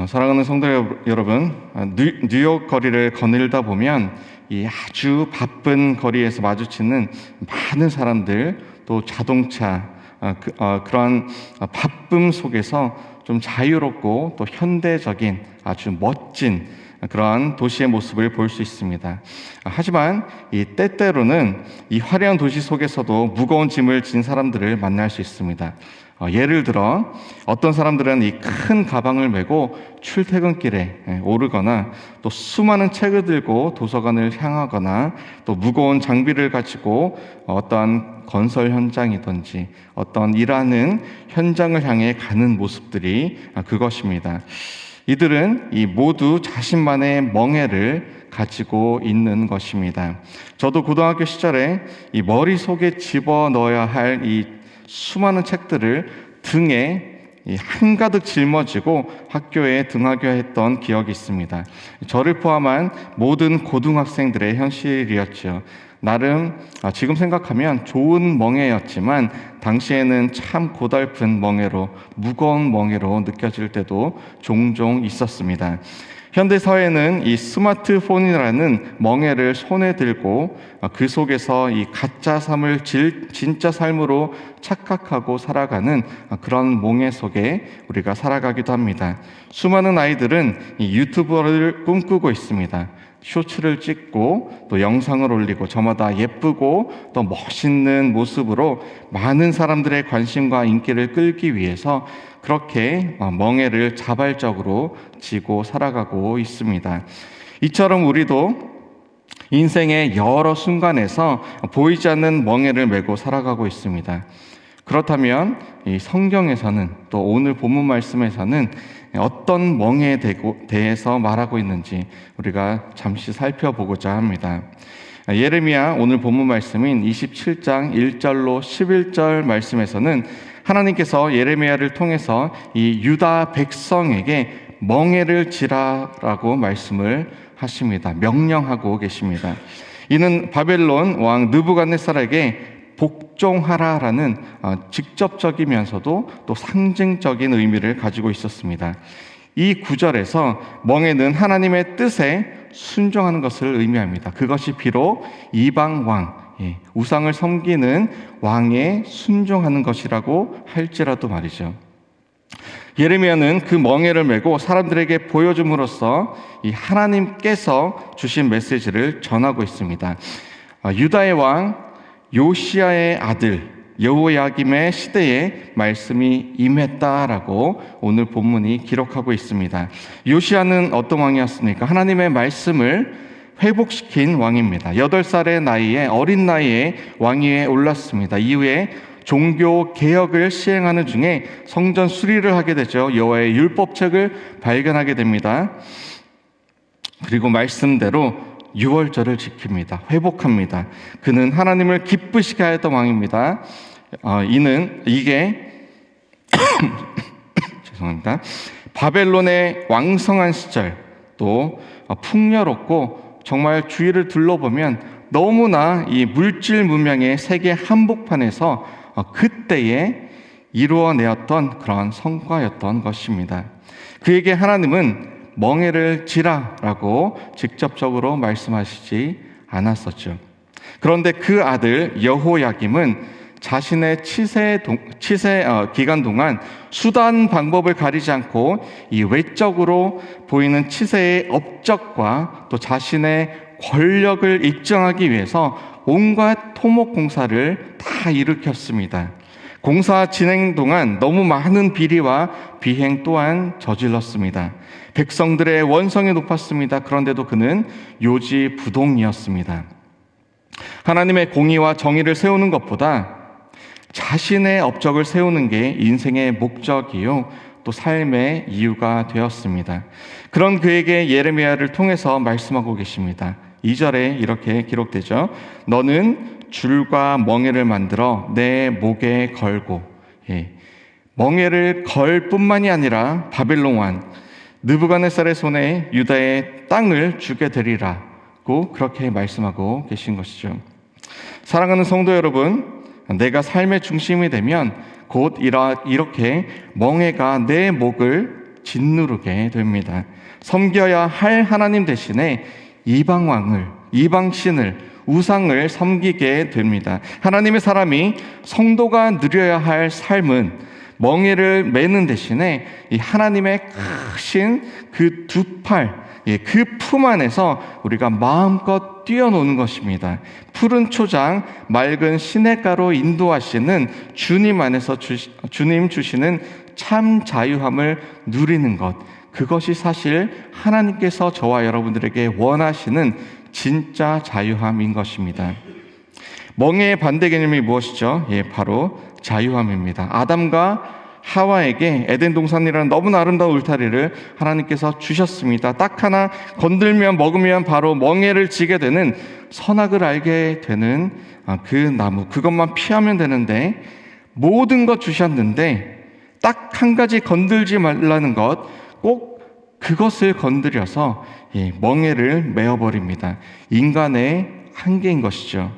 사랑하는 성도 여러분, 뉴욕 거리를 거닐다 보면 이 아주 바쁜 거리에서 마주치는 많은 사람들, 또 자동차, 그런 바쁨 속에서 좀 자유롭고 또 현대적인 아주 멋진 그런 도시의 모습을 볼 수 있습니다. 하지만 이 때때로는 이 화려한 도시 속에서도 무거운 짐을 진 사람들을 만날 수 있습니다. 예를 들어 어떤 사람들은 이 큰 가방을 메고 출퇴근길에 오르거나, 또 수많은 책을 들고 도서관을 향하거나, 또 무거운 장비를 가지고 어떤 건설 현장이든지 어떤 일하는 현장을 향해 가는 모습들이 그것입니다. 이들은 이 모두 자신만의 멍에를 가지고 있는 것입니다. 저도 고등학교 시절에 이 머릿속에 집어넣어야 할 이 수많은 책들을 등에 한가득 짊어지고 학교에 등하교했던 기억이 있습니다. 저를 포함한 모든 고등학생들의 현실이었죠. 나름 지금 생각하면 좋은 멍에였지만 당시에는 참 고달픈 멍에로, 무거운 멍에로 느껴질 때도 종종 있었습니다. 현대 사회는 이 스마트폰이라는 멍에를 손에 들고 그 속에서 이 가짜 삶을 진짜 삶으로 착각하고 살아가는 그런 멍에 속에 우리가 살아가기도 합니다. 수많은 아이들은 이 유튜버를 꿈꾸고 있습니다. 쇼츠를 찍고 또 영상을 올리고 저마다 예쁘고 또 멋있는 모습으로 많은 사람들의 관심과 인기를 끌기 위해서 그렇게 멍에를 자발적으로 지고 살아가고 있습니다. 이처럼 우리도 인생의 여러 순간에서 보이지 않는 멍에를 메고 살아가고 있습니다. 그렇다면 이 성경에서는, 또 오늘 본문 말씀에서는 어떤 멍에에 대해서 말하고 있는지 우리가 잠시 살펴보고자 합니다. 예레미야 오늘 본문 말씀인 27장 1절로 11절 말씀에서는 하나님께서 예레미야를 통해서 이 유다 백성에게 멍에를 지라라고 말씀을 하십니다. 명령하고 계십니다. 이는 바벨론 왕 느부갓네살에게 복종하라라는 직접적이면서도 또 상징적인 의미를 가지고 있었습니다. 이 구절에서 멍에는 하나님의 뜻에 순종하는 것을 의미합니다. 그것이 비록 이방 왕, 우상을 섬기는 왕에 순종하는 것이라고 할지라도 말이죠. 예레미야는 그 멍에를 메고 사람들에게 보여줌으로써 이 하나님께서 주신 메시지를 전하고 있습니다. 유다의 왕 요시야의 아들 여호야김의 시대에 말씀이 임했다라고 오늘 본문이 기록하고 있습니다. 요시야는 어떤 왕이었습니까? 하나님의 말씀을 회복시킨 왕입니다. 8살의 나이에, 어린 나이에 왕위에 올랐습니다. 이후에 종교 개혁을 시행하는 중에 성전 수리를 하게 되죠. 여호와의 율법책을 발견하게 됩니다. 그리고 말씀대로 유월절을 지킵니다. 회복합니다. 그는 하나님을 기쁘시게 하였던 왕입니다. 이게 죄송합니다. 바벨론의 왕성한 시절, 또 풍요롭고 정말 주위를 둘러보면 너무나 이 물질 문명의 세계 한복판에서 그때에 이루어내었던 그런 성과였던 것입니다. 그에게 하나님은 멍에를 지라라고 직접적으로 말씀하시지 않았었죠. 그런데 그 아들 여호야김은 자신의 치세 기간 동안 수단 방법을 가리지 않고 이 외적으로 보이는 치세의 업적과 또 자신의 권력을 입증하기 위해서 온갖 토목 공사를 다 일으켰습니다. 공사 진행 동안 너무 많은 비리와 비행 또한 저질렀습니다. 백성들의 원성이 높았습니다. 그런데도 그는 요지부동이었습니다. 하나님의 공의와 정의를 세우는 것보다 자신의 업적을 세우는 게 인생의 목적이요, 또 삶의 이유가 되었습니다. 그런 그에게 예레미야를 통해서 말씀하고 계십니다. 2절에 이렇게 기록되죠. 너는 줄과 멍에를 만들어 내 목에 걸고, 멍에를 걸 뿐만이 아니라 바벨론 왕 느부갓네살의 손에 유다의 땅을 주게 되리라고 그렇게 말씀하고 계신 것이죠. 사랑하는 성도 여러분, 내가 삶의 중심이 되면 곧 이렇게 멍에가 내 목을 짓누르게 됩니다. 섬겨야 할 하나님 대신에 이방왕을, 이방신을, 우상을 섬기게 됩니다. 하나님의 사람이, 성도가 누려야 할 삶은 멍에를 매는 대신에 이 하나님의 크신 그 두 팔, 그 품 안에서 우리가 마음껏 뛰어노는 것입니다. 푸른 초장, 맑은 시냇가로 인도하시는 주님 안에서 주님 주시는 참 자유함을 누리는 것, 그것이 사실 하나님께서 저와 여러분들에게 원하시는 진짜 자유함인 것입니다. 멍에의 반대 개념이 무엇이죠? 바로 자유함입니다. 아담과 하와에게 에덴 동산이라는 너무나 아름다운 울타리를 하나님께서 주셨습니다. 딱 하나 건들면, 먹으면 바로 멍에를 지게 되는, 선악을 알게 되는 그 나무, 그것만 피하면 되는데, 모든 것 주셨는데 딱 한 가지 건들지 말라는 것, 꼭 그것을 건드려서 멍에를 메어버립니다. 인간의 한계인 것이죠.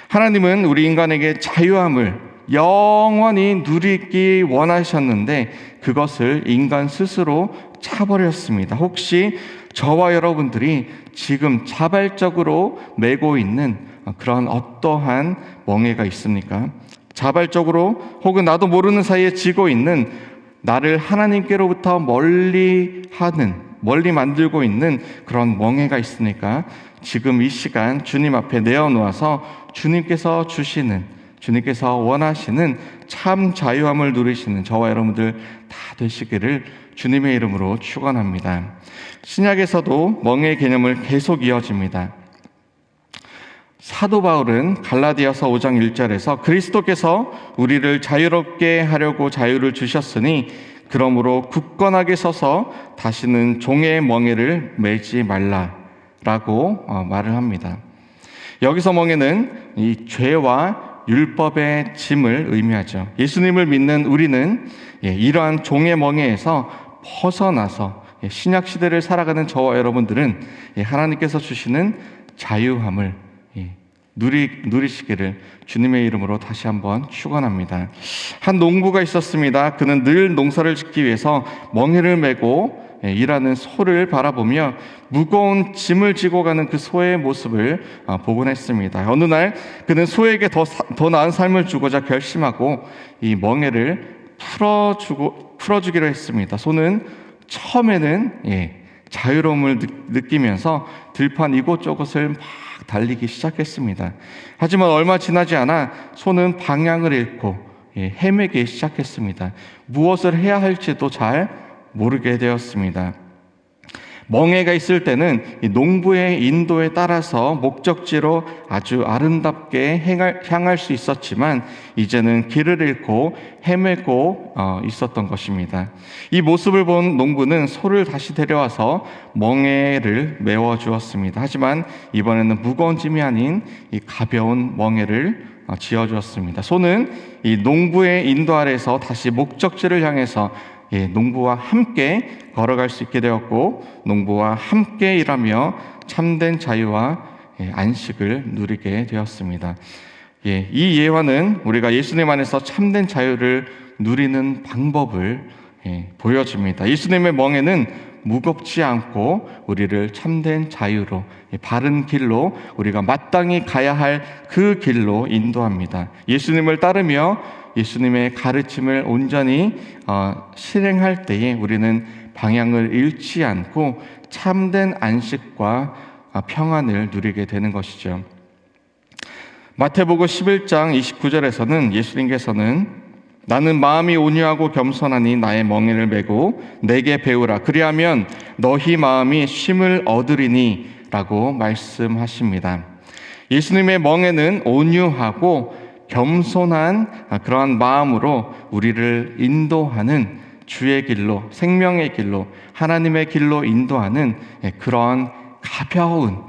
하나님은 우리 인간에게 자유함을 영원히 누리기 원하셨는데 그것을 인간 스스로 차버렸습니다. 혹시 저와 여러분들이 지금 자발적으로 메고 있는 그런 어떠한 멍에가 있습니까? 자발적으로 혹은 나도 모르는 사이에 지고 있는, 나를 하나님께로부터 멀리 만들고 있는 그런 멍에가 있으니까 지금 이 시간 주님 앞에 내어놓아서 주님께서 원하시는 참 자유함을 누리시는 저와 여러분들 다 되시기를 주님의 이름으로 축원합니다. 신약에서도 멍에의 개념을 계속 이어집니다. 사도 바울은 갈라디아서 5장 1절에서 그리스도께서 우리를 자유롭게 하려고 자유를 주셨으니 그러므로 굳건하게 서서 다시는 종의 멍에를 매지 말라라고 말을 합니다. 여기서 멍에는 이 죄와 율법의 짐을 의미하죠. 예수님을 믿는 우리는 이러한 종의 멍에에서 벗어나서 신약 시대를 살아가는 저와 여러분들은 하나님께서 주시는 자유함을 누리시기를 주님의 이름으로 다시 한번 축원합니다. 한 농부가 있었습니다. 그는 늘 농사를 짓기 위해서 멍에를 메고 일하는 소를 바라보며 무거운 짐을 지고 가는 그 소의 모습을 보곤 했습니다. 어느 날 그는 소에게 더 나은 삶을 주고자 결심하고 이 멍에를 풀어주기로 했습니다. 소는 처음에는 자유로움을 느끼면서 들판 이곳저곳을 막 달리기 시작했습니다. 하지만 얼마 지나지 않아 소는 방향을 잃고 헤매기 시작했습니다. 무엇을 해야 할지도 잘 모르게 되었습니다. 멍에가 있을 때는 농부의 인도에 따라서 목적지로 아주 아름답게 향할 수 있었지만 이제는 길을 잃고 헤매고 있었던 것입니다. 이 모습을 본 농부는 소를 다시 데려와서 멍에를 메워주었습니다. 하지만 이번에는 무거운 짐이 아닌 이 가벼운 멍에를 지어주었습니다. 소는 이 농부의 인도 아래서 다시 목적지를 향해서 농부와 함께 걸어갈 수 있게 되었고, 농부와 함께 일하며 참된 자유와 안식을 누리게 되었습니다. 이 예화는 우리가 예수님 안에서 참된 자유를 누리는 방법을 보여줍니다. 예수님의 멍에는 무겁지 않고 우리를 참된 자유로, 바른 길로, 우리가 마땅히 가야 할 그 길로 인도합니다. 예수님을 따르며 예수님의 가르침을 온전히 실행할 때에 우리는 방향을 잃지 않고 참된 안식과 평안을 누리게 되는 것이죠. 마태복음 11장 29절에서는 예수님께서는 나는 마음이 온유하고 겸손하니 나의 멍에를 메고 내게 배우라. 그리하면 너희 마음이 쉼을 얻으리니 라고 말씀하십니다. 예수님의 멍에는 온유하고 겸손한 그러한 마음으로 우리를 인도하는 주의 길로, 생명의 길로, 하나님의 길로 인도하는 그런 가벼운,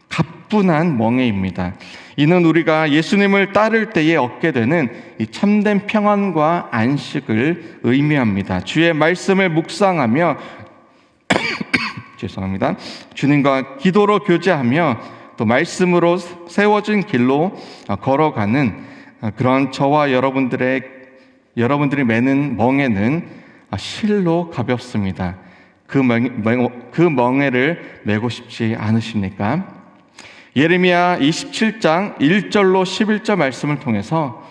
가뿐한 멍에입니다. 이는 우리가 예수님을 따를 때에 얻게 되는 이 참된 평안과 안식을 의미합니다. 주의 말씀을 묵상하며 죄송합니다. 주님과 기도로 교제하며 또 말씀으로 세워진 길로 걸어가는 그런 저와 여러분들이 매는 멍에는 실로 가볍습니다. 그 멍에를 메고 싶지 않으십니까? 예레미야 27장 1절로 11절 말씀을 통해서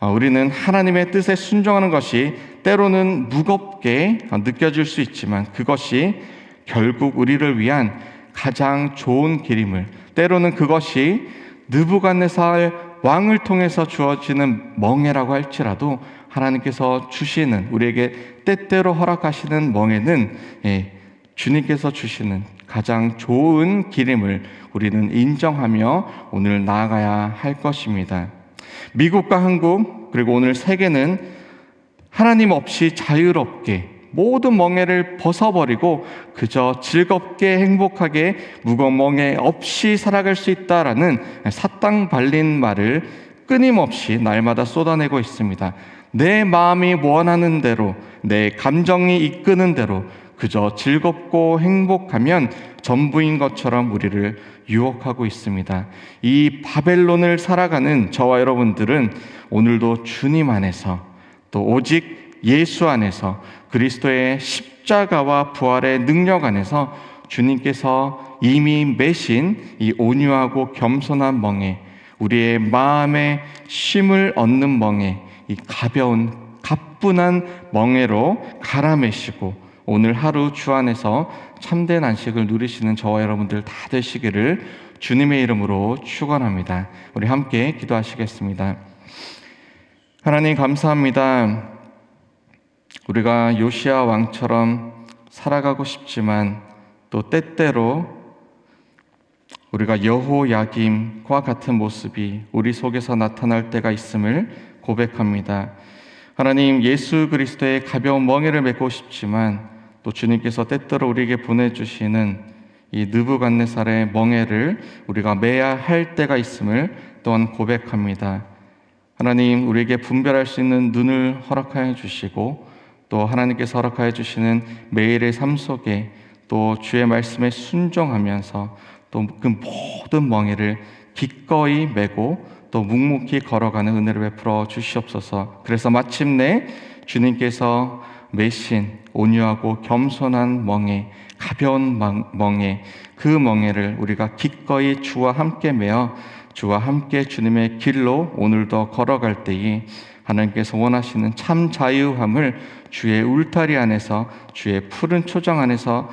우리는 하나님의 뜻에 순종하는 것이 때로는 무겁게 느껴질 수 있지만 그것이 결국 우리를 위한 가장 좋은 길임을, 때로는 그것이 느부갓네살 왕을 통해서 주어지는 멍에라고 할지라도 하나님께서 주시는, 우리에게 때때로 허락하시는 멍에는 주님께서 주시는 가장 좋은 길임을 우리는 인정하며 오늘 나아가야 할 것입니다. 미국과 한국 그리고 오늘 세계는 하나님 없이 자유롭게 모든 멍에를 벗어버리고 그저 즐겁게 행복하게 무거운 멍에 없이 살아갈 수 있다라는 사탕 발린 말을 끊임없이 날마다 쏟아내고 있습니다. 내 마음이 원하는 대로, 내 감정이 이끄는 대로 그저 즐겁고 행복하면 전부인 것처럼 우리를 유혹하고 있습니다. 이 바벨론을 살아가는 저와 여러분들은 오늘도 주님 안에서, 또 오직 예수 안에서, 그리스도의 십자가와 부활의 능력 안에서 주님께서 이미 매신 이 온유하고 겸손한 멍에, 우리의 마음에 쉼을 얻는 멍에, 이 가벼운 가뿐한 멍에로 갈아매시고 오늘 하루 주 안에서 참된 안식을 누리시는 저와 여러분들 다 되시기를 주님의 이름으로 축원합니다. 우리 함께 기도하시겠습니다. 하나님 감사합니다. 우리가 요시야 왕처럼 살아가고 싶지만 또 때때로 우리가 여호야김과 같은 모습이 우리 속에서 나타날 때가 있음을 고백합니다. 하나님, 예수 그리스도의 가벼운 멍에를 메고 싶지만 또 주님께서 때때로 우리에게 보내주시는 이 느부갓네살의 멍에를 우리가 메야 할 때가 있음을 또한 고백합니다. 하나님, 우리에게 분별할 수 있는 눈을 허락하여 주시고 또 하나님께서 허락하여 주시는 매일의 삶 속에 또 주의 말씀에 순종하면서 또 그 모든 멍에를 기꺼이 메고 또 묵묵히 걸어가는 은혜를 베풀어 주시옵소서. 그래서 마침내 주님께서 메신 온유하고 겸손한 멍에, 가벼운 멍에, 그 멍에를 우리가 기꺼이 주와 함께 메어 주와 함께 주님의 길로 오늘도 걸어갈 때에 하나님께서 원하시는 참 자유함을 주의 울타리 안에서, 주의 푸른 초정 안에서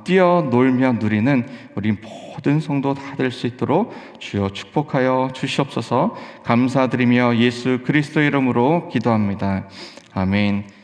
뛰어놀며 누리는 우리 모든 성도 다 될 수 있도록 주여 축복하여 주시옵소서. 감사드리며 예수 그리스도 이름으로 기도합니다. 아멘.